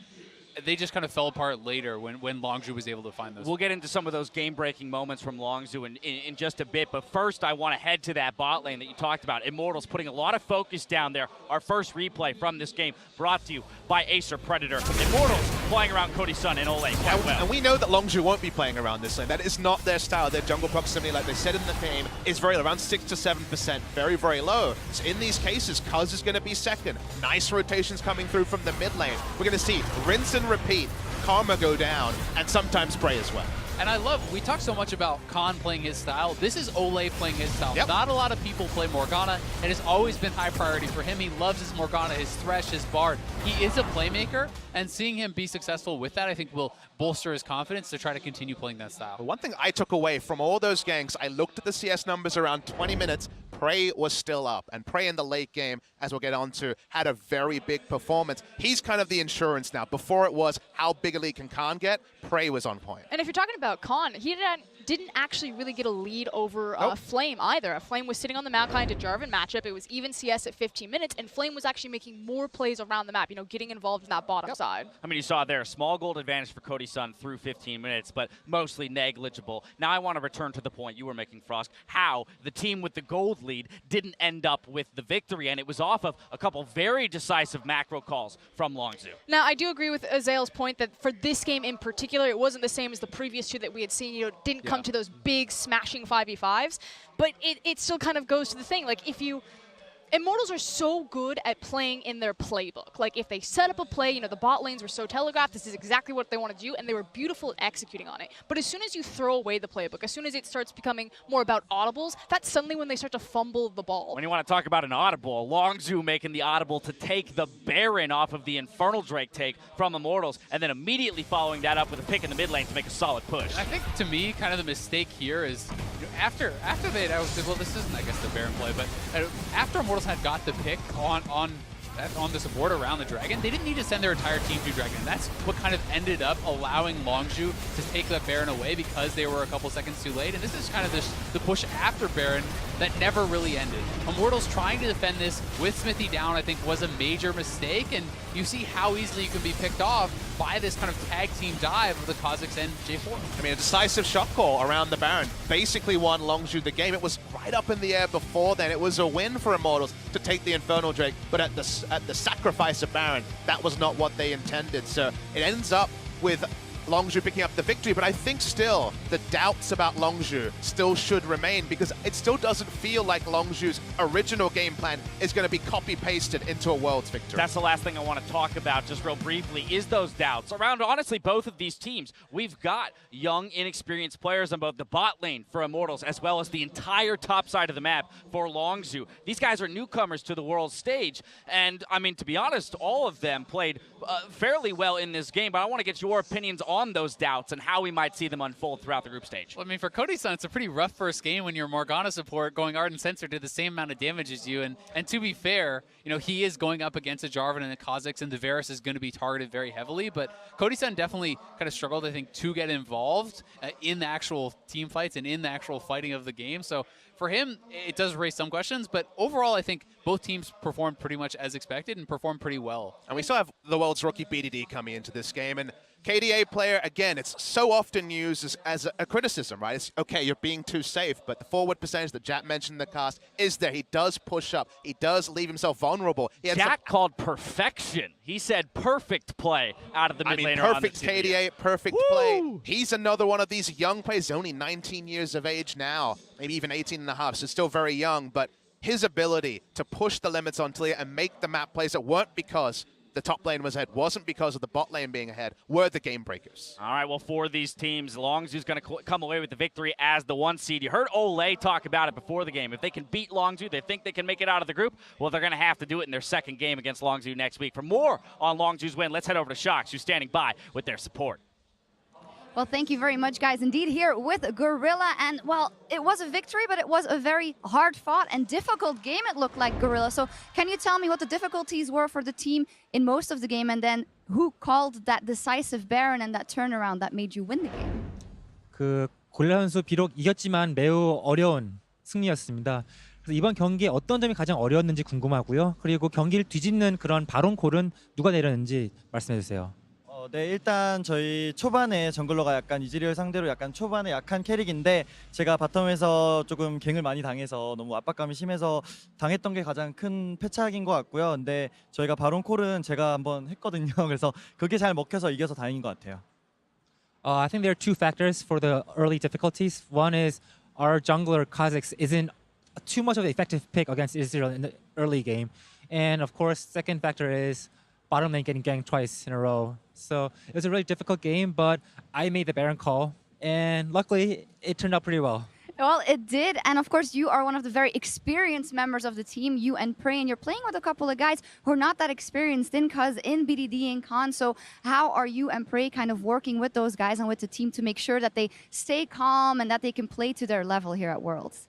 they just kind of fell apart later when Longzhu was able to find those. We'll get into some of those game-breaking moments from Longzhu in just a bit, but first I want to head to that bot lane that you talked about. Immortals putting a lot of focus down there. Our first replay from this game brought to you by Acer Predator. Immortals flying around Cody Sun and Ole quite well. And we know that Longzhu won't be playing around this lane. That is not their style. Their jungle proximity, like they said in the game, is very low, around 6 to 7%, very, very low. So in these cases, Cuz is going to be second. Nice rotations coming through from the mid lane. We're going to see rinse and repeat, Karma go down, and sometimes Bray as well. And I love, we talk so much about Khan playing his style. This is Ole playing his style. Yep. Not a lot of people play Morgana. It has always been high priority for him. He loves his Morgana, his Thresh, his Bard. He is a playmaker, and seeing him be successful with that, I think, will bolster his confidence to try to continue playing that style. One thing I took away from all those ganks, I looked at the CS numbers around 20 minutes. Prey was still up, and Prey in the late game, as we'll get on to, had a very big performance. He's kind of the insurance now. Before it was, how big a lead can Khan get? Prey was on point. And if you're talking about Khan, he didn't actually really get a lead over Flame either. Flame was sitting on the Maokai into Jarvan matchup. It was even CS at 15 minutes, and Flame was actually making more plays around the map, you know, getting involved in that bottom side. I mean, you saw there a small gold advantage for Cody Sun through 15 minutes, but mostly negligible. Now I want to return to the point you were making, Frost, how the team with the gold lead didn't end up with the victory, and it was off of a couple very decisive macro calls from Longzhu. Now, I do agree with Azael's point that for this game in particular, it wasn't the same as the previous 2 that we had seen. You know, didn't come to those big smashing 5v5s, but it still kind of goes to the thing. Like, if you... Immortals are so good at playing in their playbook. Like, if they set up a play, you know, the bot lanes were so telegraphed, this is exactly what they want to do, and they were beautiful at executing on it. But as soon as you throw away the playbook, as soon as it starts becoming more about audibles, that's suddenly when they start to fumble the ball. When you want to talk about an audible, Longzhu making the audible to take the Baron off of the Infernal Drake take from Immortals, and then immediately following that up with a pick in the mid lane to make a solid push. I think, to me, kind of the mistake here is, you know, after they, I was, well, this isn't, I guess, the Baron play, but after Immortals had got the pick on the support around the Dragon, they didn't need to send their entire team to Dragon. And that's what kind of ended up allowing Longzhu to take the Baron away, because they were a couple seconds too late. And this is kind of the push after Baron that never really ended. Immortals trying to defend this with Smithy down, I think, was a major mistake, and you see how easily you can be picked off by this kind of tag team dive of the Kazakhs and J4. I mean, a decisive shot call around the Baron basically won Longzhu the game. It was right up in the air before then. It was a win for Immortals to take the Infernal Drake, but at the sacrifice of Baron, that was not what they intended. So it ends up with Longzhu picking up the victory, but I think still the doubts about Longzhu still should remain, because it still doesn't feel like Longzhu's original game plan is going to be copy-pasted into a Worlds victory. That's the last thing I want to talk about just real briefly, is those doubts around, honestly, both of these teams. We've got young, inexperienced players on both the bot lane for Immortals as well as the entire top side of the map for Longzhu. These guys are newcomers to the world stage, and I mean, to be honest, all of them played fairly well in this game, but I want to get your opinions on those doubts and how we might see them unfold throughout the group stage. Well, I mean, for Cody Sun, it's a pretty rough first game when your Morgana support going Ardent Sensor did the same amount of damage as you. And to be fair, you know, he is going up against a Jarvan and a Kazakhs, and the Varus is going to be targeted very heavily. But Cody Sun definitely kind of struggled, I think, to get involved in the actual team fights and in the actual fighting of the game. So for him, it does raise some questions, but overall, I think both teams performed pretty much as expected and performed pretty well. And we still have the world's rookie BDD coming into this game, and KDA player, again, it's so often used as a criticism, right? It's, okay, you're being too safe, but the forward percentage that Jack mentioned in the cast is there. He does push up. He does leave himself vulnerable. Jack called perfection. He said perfect play out of the mid laner. Perfect KDA, perfect play. He's another one of these young players, only 19 years of age now, maybe even 18 and a half, so still very young, but his ability to push the limits on Talia and make the map plays that weren't because the top lane was ahead wasn't because of the bot lane being ahead, were the game breakers. All right, well, for these teams, Longzhu's going to come away with the victory as the 1 seed. You heard Ole talk about it before the game. If they can beat Longzhu, they think they can make it out of the group. Well, they're going to have to do it in their second game against Longzhu next week. For more on Longzhu's win, let's head over to Shox, who's standing by with their support. Well, thank you very much, guys. Indeed, here with Gorilla. And, well, it was a victory, but it was a very hard-fought and difficult game, it looked like, Gorilla. So can you tell me what the difficulties were for the team in most of the game, and then who called that decisive Baron and that turnaround that made you win the game? 고릴라 선수 비록 이겼지만 매우 어려운 승리였습니다. 그래서 이번 경기에 어떤 점이 가장 어려웠는지 궁금하고요. 그리고 경기를 뒤집는 그런 바론 콜은 누가 내렸는지 말씀해 주세요. 네, 일단 저희 초반에 정글러가 약간 이즈리얼 상대로 약간 초반에 약한 캐릭인데 제가 바텀에서 조금 갱을 많이 당해서 너무 압박감이 심해서 당했던 게 가장 큰 패착인 것 같고요. 근데 저희가 바론 콜은 제가 한번 했거든요. 그래서 그게 잘 먹혀서 이겨서 다행인 것 같아요. I think there are two factors for the early difficulties. One is our jungler Kha'Zix isn't too much of an effective pick against Israel in the early game. And of course, second factor is bottom lane getting ganked twice in a row. So it was a really difficult game, but I made the Baron call, and luckily it turned out pretty well. Well, it did, and of course you are one of the very experienced members of the team, you and Prey, and you're playing with a couple of guys who are not that experienced in BDD and Khan. So how are you and Prey kind of working with those guys and with the team to make sure that they stay calm and that they can play to their level here at Worlds?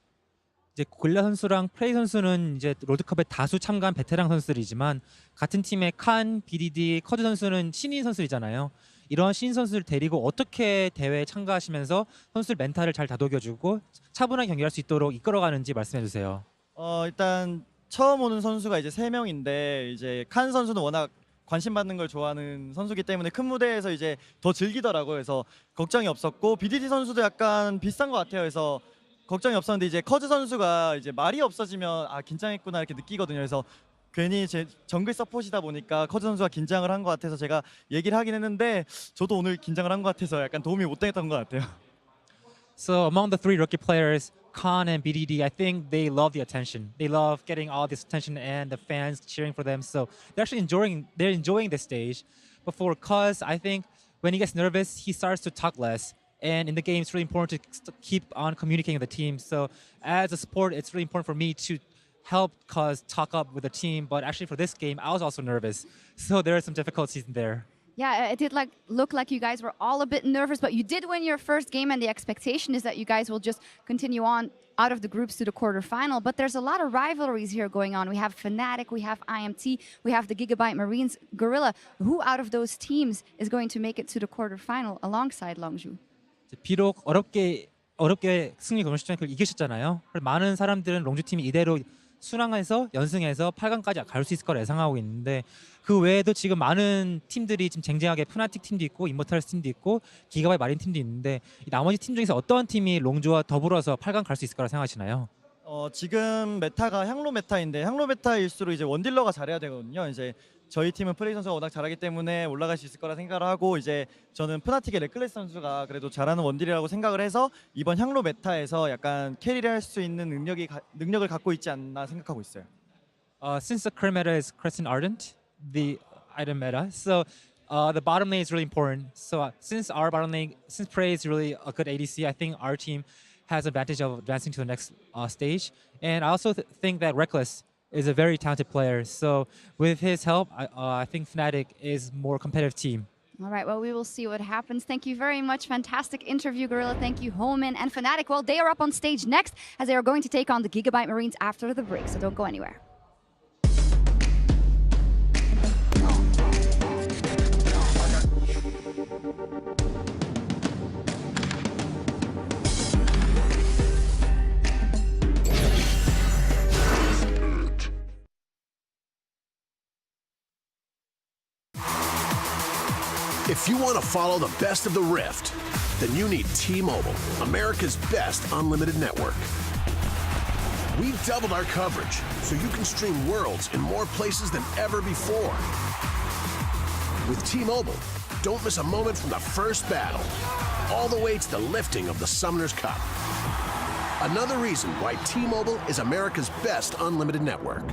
이제 고릴라 선수랑 프레이 선수는 이제 롤드컵에 다수 참가한 베테랑 선수들이지만 같은 팀의 칸, BDD, 커즈 선수는 신인 선수이잖아요. 이런 신인 선수를 데리고 어떻게 대회에 참가하시면서 선수들 멘탈을 잘 다독여주고 차분하게 경기할 수 있도록 이끌어가는지 말씀해 주세요. 일단 처음 오는 선수가 이제 3명인데 이제 칸 선수는 워낙 관심 받는 걸 좋아하는 선수기 때문에 큰 무대에서 이제 더 즐기더라고요. 그래서 걱정이 없었고 BDD 선수도 약간 비슷한 것 같아요. 그래서 걱정이 없었는데 이제 커즈 선수가 이제 말이 없어지면 아 긴장했구나 이렇게 느끼거든요. 그래서 괜히 제 정글 서폿이다 보니까 커즈 선수가 긴장을 한 것 같아서 제가 얘기를 하긴 했는데 저도 오늘 긴장을 한 것 같아서 약간 도움이 못 됐던 것 같아요. So among the three rookie players, Khan and BDD, I think they love the attention. They love getting all this attention and the fans cheering for them. So they're actually enjoying this stage. But for Cuz, I think when he gets nervous, he starts to talk less. And in the game, it's really important to keep on communicating with the team. So as a support, it's really important for me to help Cuz talk up with the team. But actually for this game, I was also nervous. So there are some difficulties in there. Yeah, it did look like you guys were all a bit nervous, but you did win your first game, and the expectation is that you guys will just continue on out of the groups to the quarterfinal. But there's a lot of rivalries here going on. We have Fnatic, we have IMT, we have the Gigabyte Marines, Gorilla. Who out of those teams is going to make it to the quarterfinal alongside Longzhu? 비록 어렵게 승리 거머쥐 그걸 이기셨잖아요. 많은 사람들은 롱주 팀이 이대로 순항해서 연승해서 8강까지 갈 수 있을 거라 예상하고 있는데 그 외에도 지금 많은 팀들이 지금 쟁쟁하게 푸나틱 팀도 있고 이모탈스 팀도 있고 기가바이 마린 팀도 있는데 이 나머지 팀 중에서 어떤 팀이 롱주와 더불어서 8강 갈 수 있을 거라 생각하시나요? 지금 메타가 향로 메타인데 향로 메타일수록 이제 원딜러가 잘해야 되거든요. 이제 저희 팀은 프레이 선수가 워낙 잘하기 때문에 올라갈 수 있을 거라 생각을 하고 이제 저는 푸나틱의 레클레스 선수가 그래도 잘하는 원딜이라고 생각을 해서 이번 향로 메타에서 약간 캐리를 할 수 있는 능력을 갖고 있지 않나 생각하고 있어요. Since the current meta is Crescent Ardent, the item meta, so the bottom lane is really important. So since Prey is really a good ADC, I think our team has advantage of advancing to the next stage. And I also think that Reckless is a very talented player. So with his help, I think Fnatic is more competitive team. All right, well, we will see what happens. Thank you very much. Fantastic interview, Gorilla. Thank you, Homan and Fnatic. Well, they are up on stage next as they are going to take on the Gigabyte Marines after the break, so don't go anywhere. If you want to follow the best of the Rift, then you need T-Mobile, America's best unlimited network. We've doubled our coverage, so you can stream Worlds in more places than ever before. With T-Mobile, don't miss a moment from the first battle, all the way to the lifting of the Summoner's Cup. Another reason why T-Mobile is America's best unlimited network.